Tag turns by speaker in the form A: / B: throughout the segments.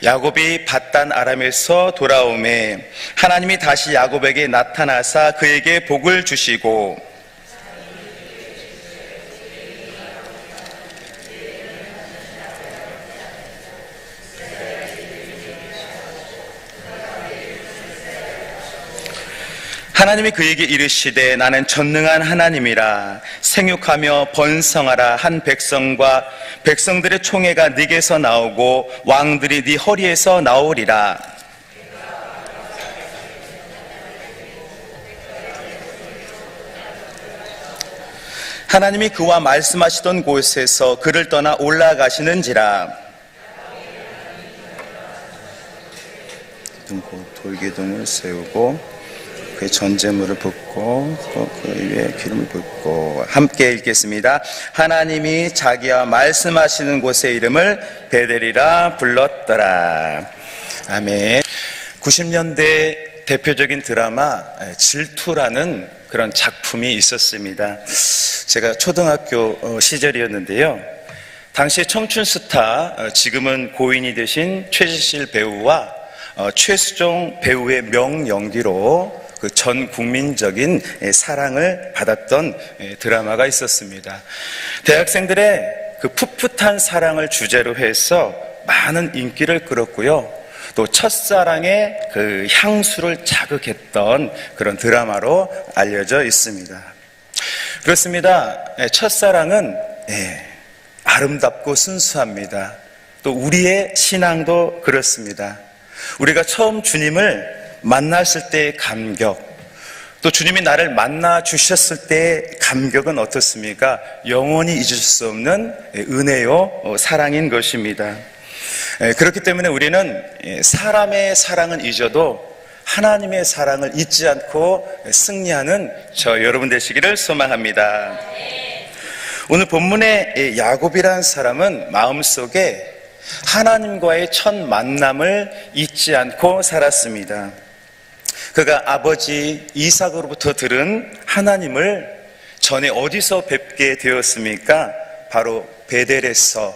A: 야곱이 밧단 아람에서 돌아오매 하나님이 다시 야곱에게 나타나사 그에게 복을 주시고 하나님이 그에게 이르시되 나는 전능한 하나님이라. 생육하며 번성하라. 한 백성과 백성들의 총회가 네게서 나오고 왕들이 네 허리에서 나오리라. 하나님이 그와 말씀하시던 곳에서 그를 떠나 올라가시는지라. 돌기둥을 세우고 그 전제물을 붓고 또 그 위에 기름을 붓고. 함께 읽겠습니다. 하나님이 자기와 말씀하시는 곳의 이름을 베델이라 불렀더라. 아멘. 90년대 대표적인 드라마 질투라는 그런 작품이 있었습니다. 제가 초등학교 시절이었는데요. 당시에 청춘 스타, 지금은 고인이 되신 최지실 배우와 최수종 배우의 명연기로 그 전 국민적인 사랑을 받았던 드라마가 있었습니다. 대학생들의 그 풋풋한 사랑을 주제로 해서 많은 인기를 끌었고요. 또 첫사랑의 그 향수를 자극했던 그런 드라마로 알려져 있습니다. 그렇습니다. 첫사랑은 아름답고 순수합니다. 또 우리의 신앙도 그렇습니다. 우리가 처음 주님을 만났을 때의 감격, 또 주님이 나를 만나 주셨을 때의 감격은 어떻습니까? 영원히 잊을 수 없는 은혜요 사랑인 것입니다. 그렇기 때문에 우리는 사람의 사랑은 잊어도 하나님의 사랑을 잊지 않고 승리하는 저 여러분 되시기를 소망합니다. 오늘 본문의 야곱이라는 사람은 마음속에 하나님과의 첫 만남을 잊지 않고 살았습니다. 그가 아버지 이삭으로부터 들은 하나님을 전에 어디서 뵙게 되었습니까? 바로 베델에서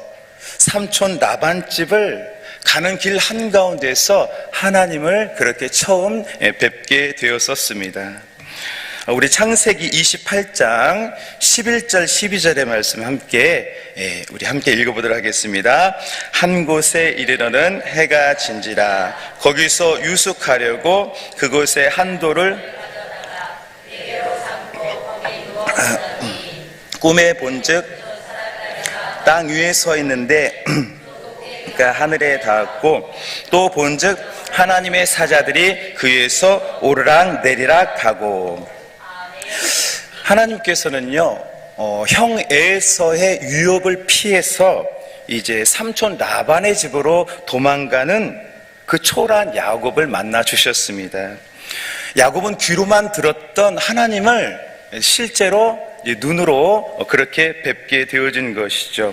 A: 삼촌 라반집을 가는 길 한가운데서 하나님을 그렇게 처음 뵙게 되었었습니다. 우리 창세기 28장 11절 12절의 말씀 우리 함께 읽어보도록 하겠습니다. 한 곳에 이르러는 해가 진지라. 거기서 유숙하려고 그곳에 한 돌을 꿈에 본즉 땅 위에 서 있는데 그가 하늘에 닿았고 또 본즉 하나님의 사자들이 그 위에서 오르락 내리락 하고. 하나님께서는요, 형 에서의 유혹을 피해서 이제 삼촌 라반의 집으로 도망가는 그 초라한 야곱을 만나 주셨습니다. 야곱은 귀로만 들었던 하나님을 실제로 눈으로 그렇게 뵙게 되어진 것이죠.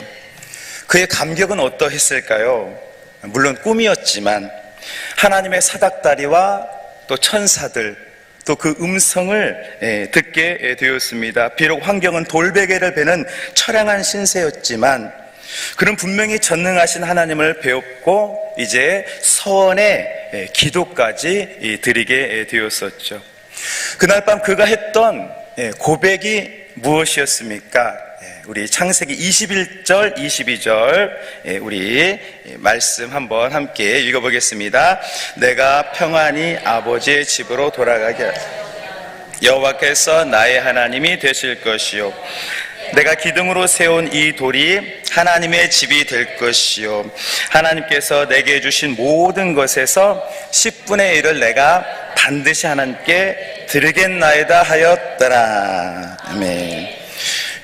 A: 그의 감격은 어떠했을까요? 물론 꿈이었지만 하나님의 사닥다리와 또 천사들, 또 그 음성을 듣게 되었습니다. 비록 환경은 돌베개를 베는 처량한 신세였지만 그는 분명히 전능하신 하나님을 배웠고 이제 서원의 기도까지 드리게 되었었죠. 그날 밤 그가 했던 고백이 무엇이었습니까? 우리 창세기 21절 22절 우리 말씀 한번 함께 읽어보겠습니다. 내가 평안히 아버지의 집으로 돌아가게 여호와께서 나의 하나님이 되실 것이요 내가 기둥으로 세운 이 돌이 하나님의 집이 될 것이요 하나님께서 내게 주신 모든 것에서 10분의 1을 내가 반드시 하나님께 드리겠나이다 하였더라. 아멘.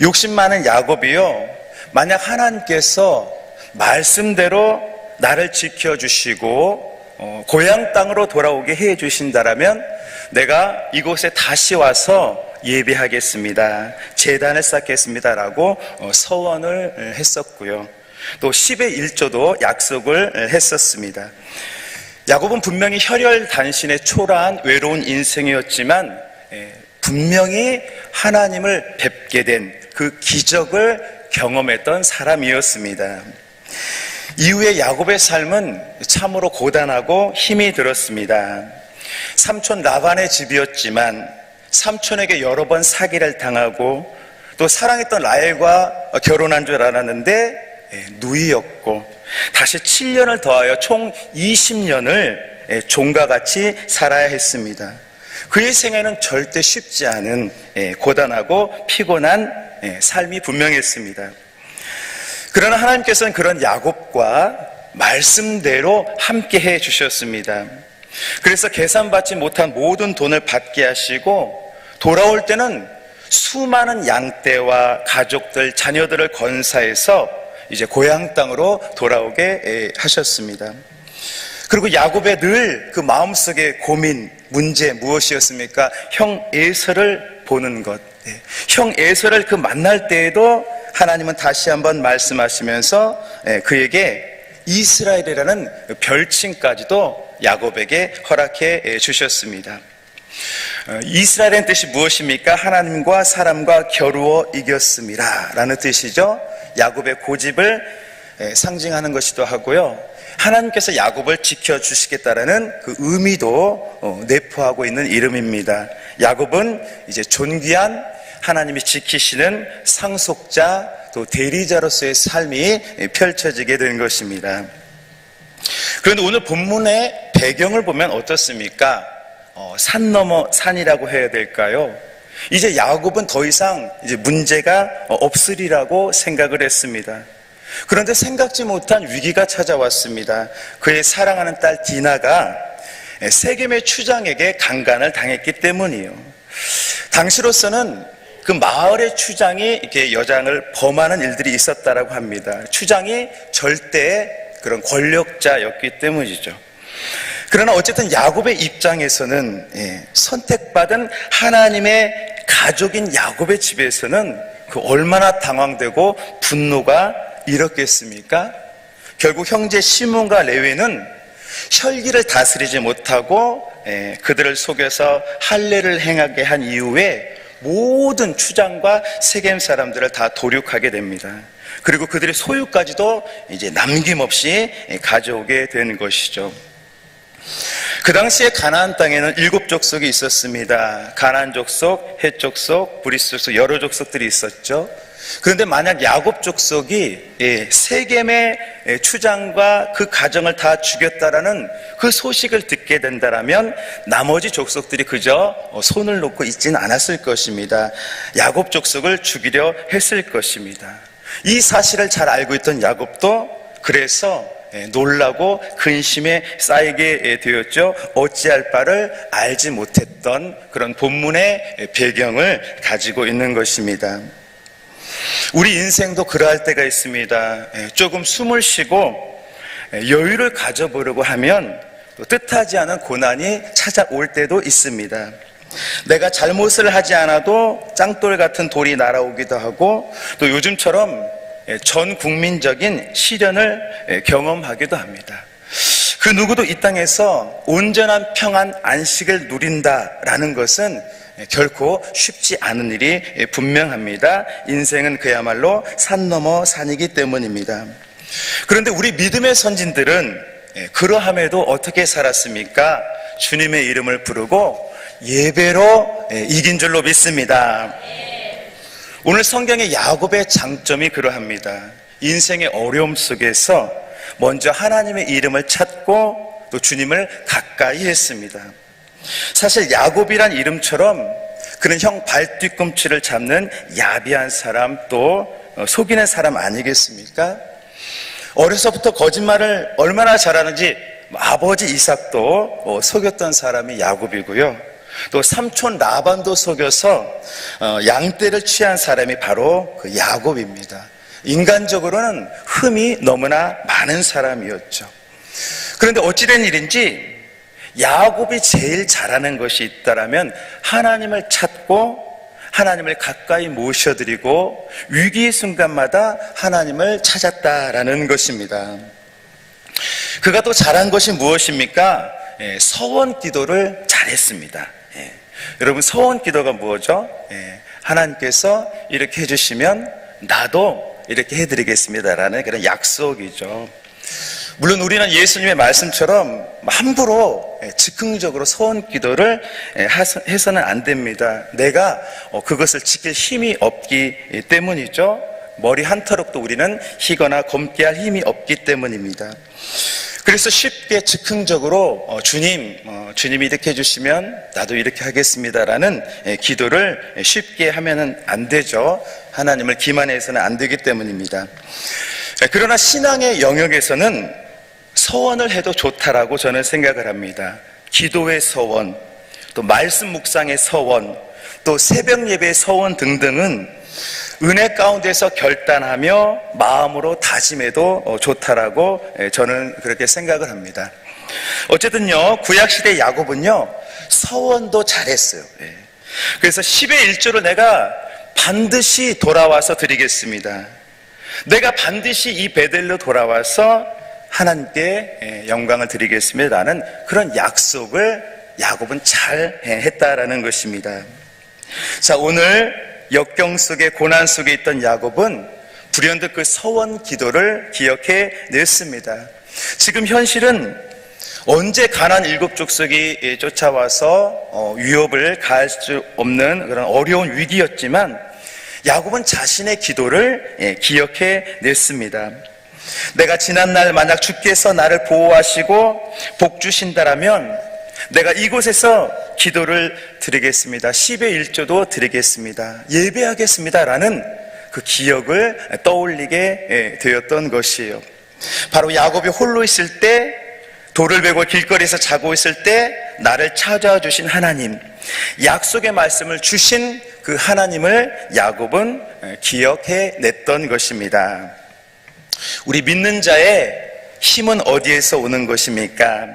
A: 욕심 많은 야곱이요, 만약 하나님께서 말씀대로 나를 지켜주시고 고향 땅으로 돌아오게 해주신다라면 내가 이곳에 다시 와서 예배하겠습니다, 제단을 쌓겠습니다라고 서원을 했었고요. 또 10의 1조도 약속을 했었습니다. 야곱은 분명히 혈혈단신의 초라한 외로운 인생이었지만 분명히 하나님을 뵙게 된 그 기적을 경험했던 사람이었습니다. 이후에 야곱의 삶은 참으로 고단하고 힘이 들었습니다. 삼촌 라반의 집이었지만 삼촌에게 여러 번 사기를 당하고 또 사랑했던 라헬과 결혼한 줄 알았는데 누이였고 다시 7년을 더하여 총 20년을 종과 같이 살아야 했습니다. 그의 생애는 절대 쉽지 않은 고단하고 피곤한 삶이 분명했습니다. 그러나 하나님께서는 그런 야곱과 말씀대로 함께 해 주셨습니다. 그래서 계산받지 못한 모든 돈을 받게 하시고 돌아올 때는 수많은 양떼와 가족들, 자녀들을 건사해서 이제 고향 땅으로 돌아오게 하셨습니다. 그리고 야곱의 늘 그 마음속의 고민, 문제 무엇이었습니까? 형 에서를 보는 것. 형 에서를 그 만날 때에도 하나님은 다시 한번 말씀하시면서 그에게 이스라엘이라는 별칭까지도 야곱에게 허락해 주셨습니다. 이스라엘의 뜻이 무엇입니까? 하나님과 사람과 겨루어 이겼습니다 라는 뜻이죠. 야곱의 고집을 상징하는 것이기도 하고요, 하나님께서 야곱을 지켜주시겠다라는 그 의미도 내포하고 있는 이름입니다. 야곱은 이제 존귀한 하나님이 지키시는 상속자 또 대리자로서의 삶이 펼쳐지게 된 것입니다. 그런데 오늘 본문의 배경을 보면 어떻습니까? 산 넘어 산이라고 해야 될까요? 이제 야곱은 더 이상 이제 문제가 없으리라고 생각을 했습니다. 그런데 생각지 못한 위기가 찾아왔습니다. 그의 사랑하는 딸 디나가 세겜의 추장에게 강간을 당했기 때문이에요. 당시로서는 그 마을의 추장이 이렇게 여장을 범하는 일들이 있었다라고 합니다. 추장이 절대의 그런 권력자였기 때문이죠. 그러나 어쨌든 야곱의 입장에서는 선택받은 하나님의 가족인 야곱의 집에서는 그 얼마나 당황되고 분노가 일었겠습니까? 결국 형제 시몬과 레위는 혈기를 다스리지 못하고 그들을 속여서 할례를 행하게 한 이후에 모든 추장과 세겜 사람들을 다 도륙하게 됩니다. 그리고 그들의 소유까지도 이제 남김없이 가져오게 된 것이죠. 그 당시에 가나안 땅에는 7 족속이 있었습니다. 가나안 족속, 헷 족속, 브리스 족속 여러 족속들이 있었죠. 그런데 만약 야곱 족속이 세겜의 추장과 그 가정을 다 죽였다라는 그 소식을 듣게 된다라면 나머지 족속들이 그저 손을 놓고 있지는 않았을 것입니다. 야곱 족속을 죽이려 했을 것입니다. 이 사실을 잘 알고 있던 야곱도 그래서 놀라고 근심에 쌓이게 되었죠. 어찌할 바를 알지 못했던 그런 본문의 배경을 가지고 있는 것입니다. 우리 인생도 그러할 때가 있습니다. 조금 숨을 쉬고 여유를 가져보려고 하면 또 뜻하지 않은 고난이 찾아올 때도 있습니다. 내가 잘못을 하지 않아도 짱돌 같은 돌이 날아오기도 하고 또 요즘처럼 전 국민적인 시련을 경험하기도 합니다. 그 누구도 이 땅에서 온전한 평안 안식을 누린다라는 것은 결코 쉽지 않은 일이 분명합니다. 인생은 그야말로 산 넘어 산이기 때문입니다. 그런데 우리 믿음의 선진들은 그러함에도 어떻게 살았습니까? 주님의 이름을 부르고 예배로 이긴 줄로 믿습니다. 오늘 성경의 야곱의 장점이 그러합니다. 인생의 어려움 속에서 먼저 하나님의 이름을 찾고 또 주님을 가까이 했습니다. 사실 야곱이란 이름처럼 그는 형 발뒤꿈치를 잡는 야비한 사람 또 속이는 사람 아니겠습니까? 어려서부터 거짓말을 얼마나 잘하는지 아버지 이삭도 속였던 사람이 야곱이고요. 또 삼촌 라반도 속여서 양떼를 취한 사람이 바로 그 야곱입니다. 인간적으로는 흠이 너무나 많은 사람이었죠. 그런데 어찌된 일인지 야곱이 제일 잘하는 것이 있다라면 하나님을 찾고 하나님을 가까이 모셔드리고 위기의 순간마다 하나님을 찾았다라는 것입니다. 그가 또 잘한 것이 무엇입니까? 서원 기도를 잘했습니다. 여러분, 서원 기도가 뭐죠? 하나님께서 이렇게 해주시면 나도 이렇게 해드리겠습니다라는 그런 약속이죠. 물론 우리는 예수님의 말씀처럼 함부로 즉흥적으로 소원 기도를 해서는 안 됩니다. 내가 그것을 지킬 힘이 없기 때문이죠. 머리 한 털럭도 우리는 희거나 검게 할 힘이 없기 때문입니다. 그래서 쉽게 즉흥적으로 주님이 이렇게 해주시면 나도 이렇게 하겠습니다라는 기도를 쉽게 하면은 안 되죠. 하나님을 기만해서는 안 되기 때문입니다. 그러나 신앙의 영역에서는 서원을 해도 좋다라고 저는 생각을 합니다. 기도의 서원, 또 말씀 묵상의 서원, 또 새벽 예배의 서원 등등은 은혜 가운데서 결단하며 마음으로 다짐해도 좋다라고 저는 그렇게 생각을 합니다. 어쨌든요, 구약시대 야곱은요, 서원도 잘했어요. 그래서 10의 1조를 내가 반드시 돌아와서 드리겠습니다. 내가 반드시 이 베델로 돌아와서 하나님께 영광을 드리겠습니다라는 그런 약속을 야곱은 잘 했다라는 것입니다. 자, 오늘 역경 속에 고난 속에 있던 야곱은 불현듯 그 서원 기도를 기억해 냈습니다. 지금 현실은 언제 가나안 7족속이 쫓아와서 위협을 가할 수 없는 그런 어려운 위기였지만 야곱은 자신의 기도를 기억해 냈습니다. 내가 지난날 만약 주께서 나를 보호하시고 복 주신다라면 내가 이곳에서 기도를 드리겠습니다. 10의 1조도 드리겠습니다. 예배하겠습니다 라는 그 기억을 떠올리게 되었던 것이에요. 바로 야곱이 홀로 있을 때, 돌을 베고 길거리에서 자고 있을 때 나를 찾아와 주신 하나님, 약속의 말씀을 주신 그 하나님을 야곱은 기억해 냈던 것입니다. 우리 믿는 자의 힘은 어디에서 오는 것입니까?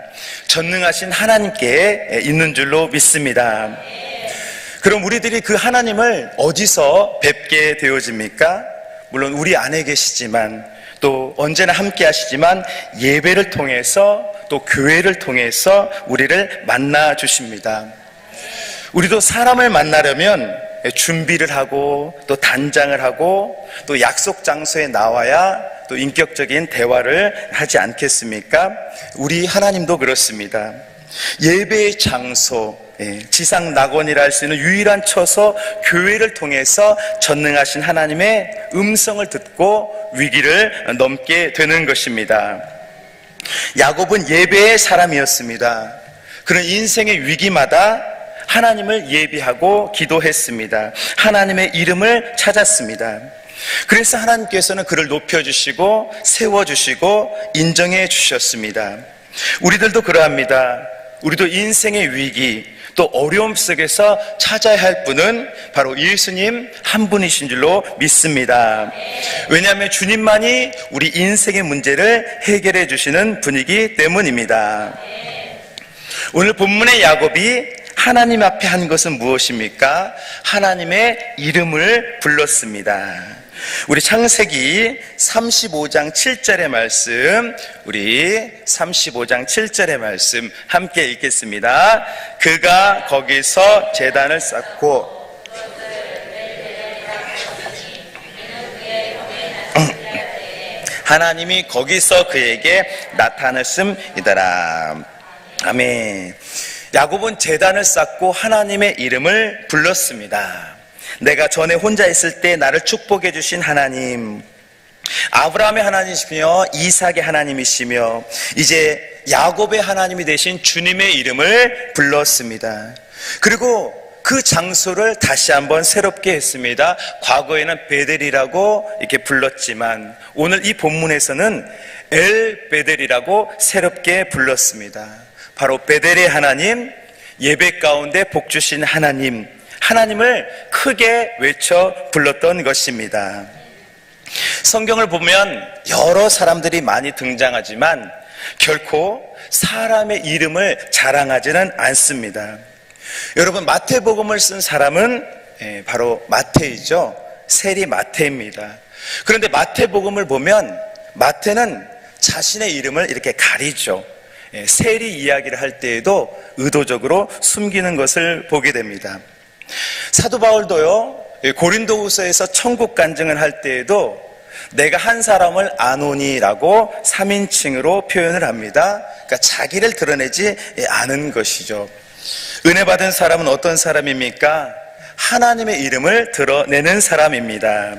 A: 전능하신 하나님께 있는 줄로 믿습니다. 그럼 우리들이 그 하나님을 어디서 뵙게 되어집니까? 물론 우리 안에 계시지만 또 언제나 함께 하시지만 예배를 통해서 또 교회를 통해서 우리를 만나 주십니다. 우리도 사람을 만나려면 준비를 하고 또 단장을 하고 또 약속 장소에 나와야 또 인격적인 대화를 하지 않겠습니까? 우리 하나님도 그렇습니다. 예배의 장소, 지상 낙원이라 할 수 있는 유일한 처소 교회를 통해서 전능하신 하나님의 음성을 듣고 위기를 넘게 되는 것입니다. 야곱은 예배의 사람이었습니다. 그런 인생의 위기마다 하나님을 예비하고 기도했습니다. 하나님의 이름을 찾았습니다. 그래서 하나님께서는 그를 높여주시고 세워주시고 인정해 주셨습니다. 우리들도 그러합니다. 우리도 인생의 위기 또 어려움 속에서 찾아야 할 분은 바로 예수님 한 분이신 줄로 믿습니다. 왜냐하면 주님만이 우리 인생의 문제를 해결해 주시는 분이기 때문입니다. 오늘 본문의 야곱이 하나님 앞에 한 것은 무엇입니까? 하나님의 이름을 불렀습니다. 우리 창세기 35장 7절의 말씀, 우리 35장 7절의 말씀 함께 읽겠습니다. 그가 거기서 제단을 쌓고 하나님이 거기서 그에게 나타났음이더라. 아멘. 야곱은 제단을 쌓고 하나님의 이름을 불렀습니다. 내가 전에 혼자 있을 때 나를 축복해 주신 하나님, 아브라함의 하나님이시며 이삭의 하나님이시며 이제 야곱의 하나님이 되신 주님의 이름을 불렀습니다. 그리고 그 장소를 다시 한번 새롭게 했습니다. 과거에는 베델이라고 이렇게 불렀지만 오늘 이 본문에서는 엘 베델이라고 새롭게 불렀습니다. 바로 베델의 하나님, 예배 가운데 복 주신 하나님, 하나님을 크게 외쳐 불렀던 것입니다. 성경을 보면 여러 사람들이 많이 등장하지만 결코 사람의 이름을 자랑하지는 않습니다. 여러분, 마태복음을 쓴 사람은 바로 마태이죠. 세리 마태입니다. 그런데 마태복음을 보면 마태는 자신의 이름을 이렇게 가리죠. 세리 이야기를 할 때에도 의도적으로 숨기는 것을 보게 됩니다. 사도 바울도요, 고린도후서에서 천국 간증을 할 때에도 내가 한 사람을 아노니라고 3인칭으로 표현을 합니다. 그러니까 자기를 드러내지 않은 것이죠. 은혜 받은 사람은 어떤 사람입니까? 하나님의 이름을 드러내는 사람입니다.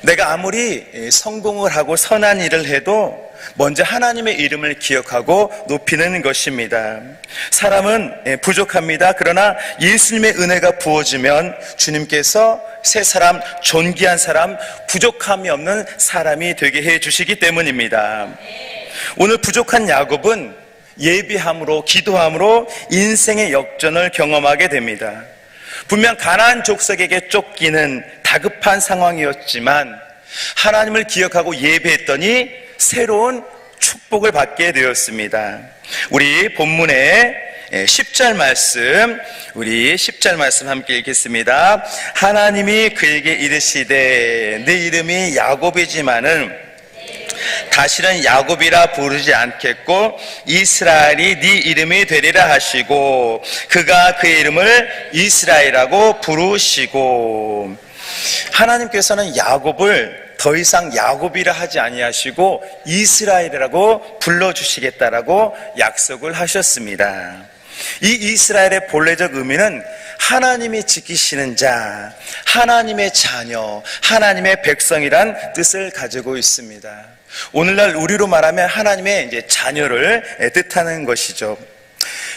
A: 내가 아무리 성공을 하고 선한 일을 해도 먼저 하나님의 이름을 기억하고 높이는 것입니다. 사람은 부족합니다. 그러나 예수님의 은혜가 부어지면 주님께서 새 사람, 존귀한 사람, 부족함이 없는 사람이 되게 해주시기 때문입니다. 오늘 부족한 야곱은 예비함으로, 기도함으로 인생의 역전을 경험하게 됩니다. 분명 가나안 족속에게 쫓기는 다급한 상황이었지만 하나님을 기억하고 예배했더니 새로운 축복을 받게 되었습니다. 우리 본문의 10절 말씀, 우리 10절 말씀 함께 읽겠습니다. 하나님이 그에게 이르시되 네 이름이 야곱이지만은 다시는 야곱이라 부르지 않겠고 이스라엘이 네 이름이 되리라 하시고 그가 그의 이름을 이스라엘이라고 부르시고, 하나님께서는 야곱을 더 이상 야곱이라 하지 아니하시고 이스라엘이라고 불러주시겠다라고 약속을 하셨습니다. 이 이스라엘의 본래적 의미는 하나님이 지키시는 자, 하나님의 자녀, 하나님의 백성이란 뜻을 가지고 있습니다. 오늘날 우리로 말하면 하나님의 이제 자녀를 뜻하는 것이죠.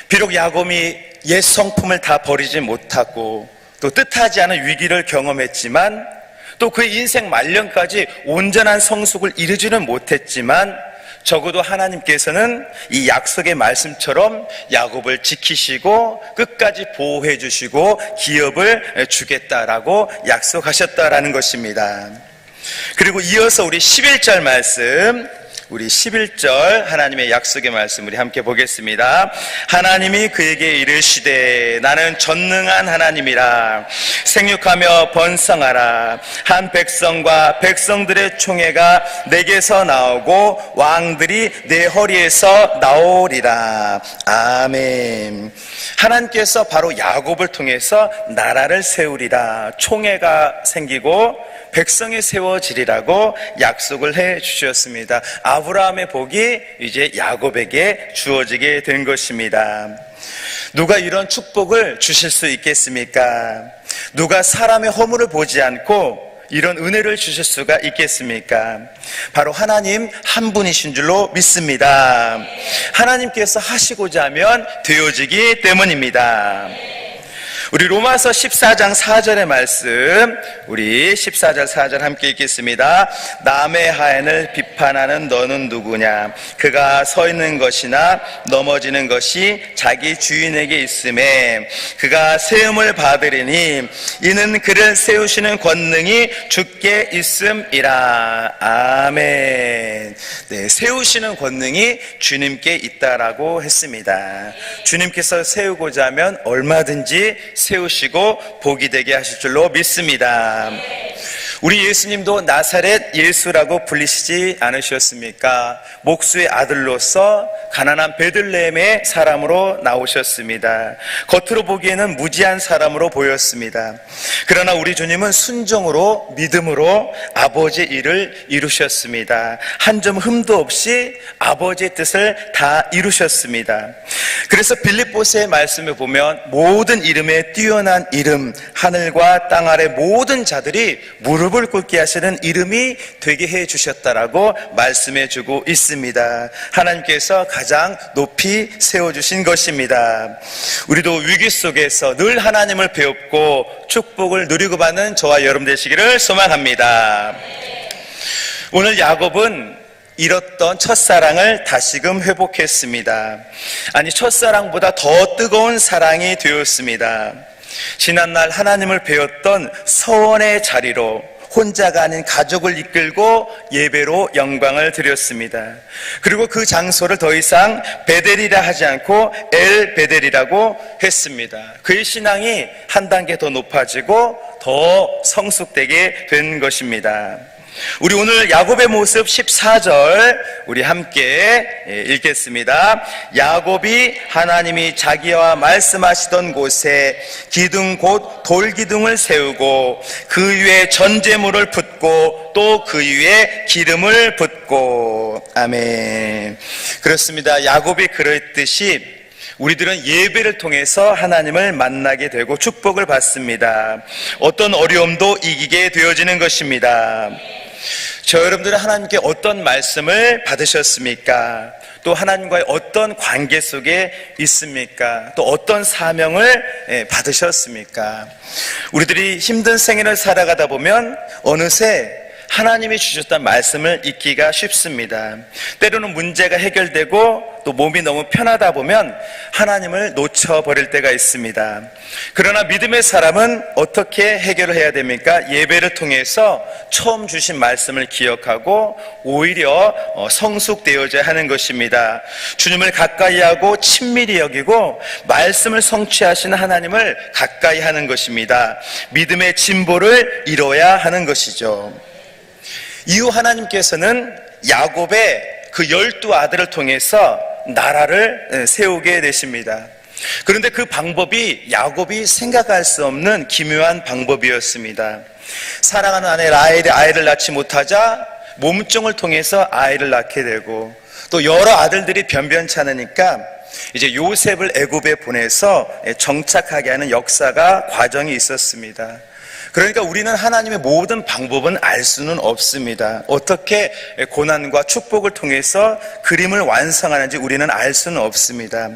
A: 비록 야곱이 옛 성품을 다 버리지 못하고 또 뜻하지 않은 위기를 경험했지만 또 그의 인생 말년까지 온전한 성숙을 이루지는 못했지만 적어도 하나님께서는 이 약속의 말씀처럼 야곱을 지키시고 끝까지 보호해 주시고 기업을 주겠다라고 약속하셨다라는 것입니다. 그리고 이어서 우리 11절 말씀, 우리 11절 하나님의 약속의 말씀 우리 함께 보겠습니다. 하나님이 그에게 이르시되 나는 전능한 하나님이라 생육하며 번성하라. 한 백성과 백성들의 총회가 내게서 나오고 왕들이 내 허리에서 나오리라. 아멘. 하나님께서 바로 야곱을 통해서 나라를 세우리라, 총회가 생기고 백성이 세워지리라고 약속을 해 주셨습니다. 아브라함의 복이 이제 야곱에게 주어지게 된 것입니다. 누가 이런 축복을 주실 수 있겠습니까? 누가 사람의 허물을 보지 않고 이런 은혜를 주실 수가 있겠습니까? 바로 하나님 한 분이신 줄로 믿습니다. 하나님께서 하시고자 하면 되어지기 때문입니다. 우리 로마서 14장 4절의 말씀, 우리 14절 4절 함께 읽겠습니다. 남의 하인을 비판하는 너는 누구냐? 그가 서 있는 것이나 넘어지는 것이 자기 주인에게 있음에 그가 세움을 받으리니 이는 그를 세우시는 권능이 주께 있음이라. 아멘. 네, 세우시는 권능이 주님께 있다라고 했습니다. 주님께서 세우고자 하면 얼마든지 세우시고 복이 되게 하실 줄로 믿습니다. 우리 예수님도 나사렛 예수라고 불리시지 않으셨습니까? 목수의 아들로서 가난한 베들레헴의 사람으로 나오셨습니다. 겉으로 보기에는 무지한 사람으로 보였습니다. 그러나 우리 주님은 순종으로 믿음으로 아버지의 일을 이루셨습니다. 한 점 흠도 없이 아버지의 뜻을 다 이루셨습니다. 그래서 빌립보서의 말씀을 보면 모든 이름에 뛰어난 이름, 하늘과 땅 아래 모든 자들이 무릎을 꿇게 하시는 이름이 되게 해 주셨다라고 말씀해 주고 있습니다. 하나님께서 가장 높이 세워주신 것입니다. 우리도 위기 속에서 늘 하나님을 배웁고 축복을 누리고 받는 저와 여러분 되시기를 소망합니다. 오늘 야곱은 잃었던 첫사랑을 다시금 회복했습니다. 아니, 첫사랑보다 더 뜨거운 사랑이 되었습니다. 지난날 하나님을 배웠던 서원의 자리로 혼자가 아닌 가족을 이끌고 예배로 영광을 드렸습니다. 그리고 그 장소를 더 이상 베델이라 하지 않고 엘 베델이라고 했습니다. 그의 신앙이 한 단계 더 높아지고 더 성숙되게 된 것입니다. 우리 오늘 야곱의 모습 14절 우리 함께 읽겠습니다. 야곱이 하나님이 자기와 말씀하시던 곳에 기둥 곧 돌기둥을 세우고 그 위에 전제물을 붓고 또 그 위에 기름을 붓고. 아멘. 그렇습니다. 야곱이 그랬듯이 우리들은 예배를 통해서 하나님을 만나게 되고 축복을 받습니다. 어떤 어려움도 이기게 되어지는 것입니다. 저 여러분들은 하나님께 어떤 말씀을 받으셨습니까? 또 하나님과의 어떤 관계 속에 있습니까? 또 어떤 사명을 받으셨습니까? 우리들이 힘든 생애를 살아가다 보면 어느새 하나님이 주셨던 말씀을 잊기가 쉽습니다. 때로는 문제가 해결되고 또 몸이 너무 편하다 보면 하나님을 놓쳐버릴 때가 있습니다. 그러나 믿음의 사람은 어떻게 해결을 해야 됩니까? 예배를 통해서 처음 주신 말씀을 기억하고 오히려 성숙되어져야 하는 것입니다. 주님을 가까이 하고 친밀히 여기고 말씀을 성취하시는 하나님을 가까이 하는 것입니다. 믿음의 진보를 이뤄야 하는 것이죠. 이후 하나님께서는 야곱의 그 12아들을 통해서 나라를 세우게 되십니다. 그런데 그 방법이 야곱이 생각할 수 없는 기묘한 방법이었습니다. 사랑하는 아내 라헬이 아이를 낳지 못하자 몸종을 통해서 아이를 낳게 되고, 또 여러 아들들이 변변찮으니까 이제 요셉을 애굽에 보내서 정착하게 하는 역사가 과정이 있었습니다. 그러니까 우리는 하나님의 모든 방법은 알 수는 없습니다. 어떻게 고난과 축복을 통해서 그림을 완성하는지 우리는 알 수는 없습니다.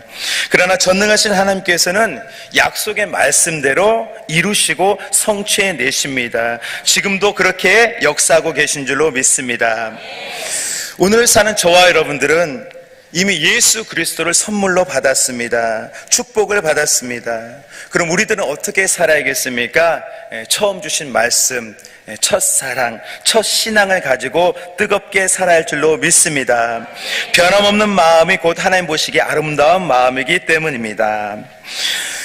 A: 그러나 전능하신 하나님께서는 약속의 말씀대로 이루시고 성취해 내십니다. 지금도 그렇게 역사하고 계신 줄로 믿습니다. 오늘 사는 저와 여러분들은 이미 예수 그리스도를 선물로 받았습니다. 축복을 받았습니다. 그럼 우리들은 어떻게 살아야겠습니까? 처음 주신 말씀, 첫사랑, 첫 신앙을 가지고 뜨겁게 살아야 할 줄로 믿습니다. 변함없는 마음이 곧 하나님 보시기에 아름다운 마음이기 때문입니다.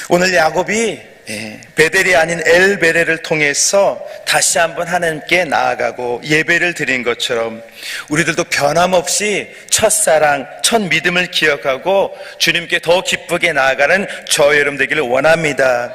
A: 오늘 야곱이 베델이 아닌 엘베레를 통해서 다시 한번 하나님께 나아가고 예배를 드린 것처럼 우리들도 변함없이 첫사랑, 첫 믿음을 기억하고 주님께 더 기쁘게 나아가는 저 여러분 되기를 원합니다.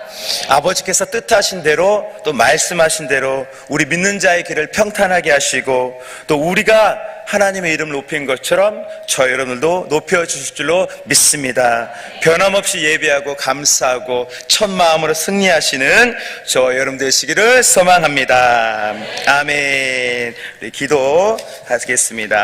A: 아버지께서 뜻하신 대로 또 말씀하신 대로 우리 믿는 자의 길을 평탄하게 하시고, 또 우리가 하나님의 이름을 높인 것처럼 저 여러분들도 높여주실 줄로 믿습니다. 변함없이 예배하고 감사하고 첫 마음으로 승리하시는 저 여러분 되시기를 소망합니다. 아멘. 기도하겠습니다.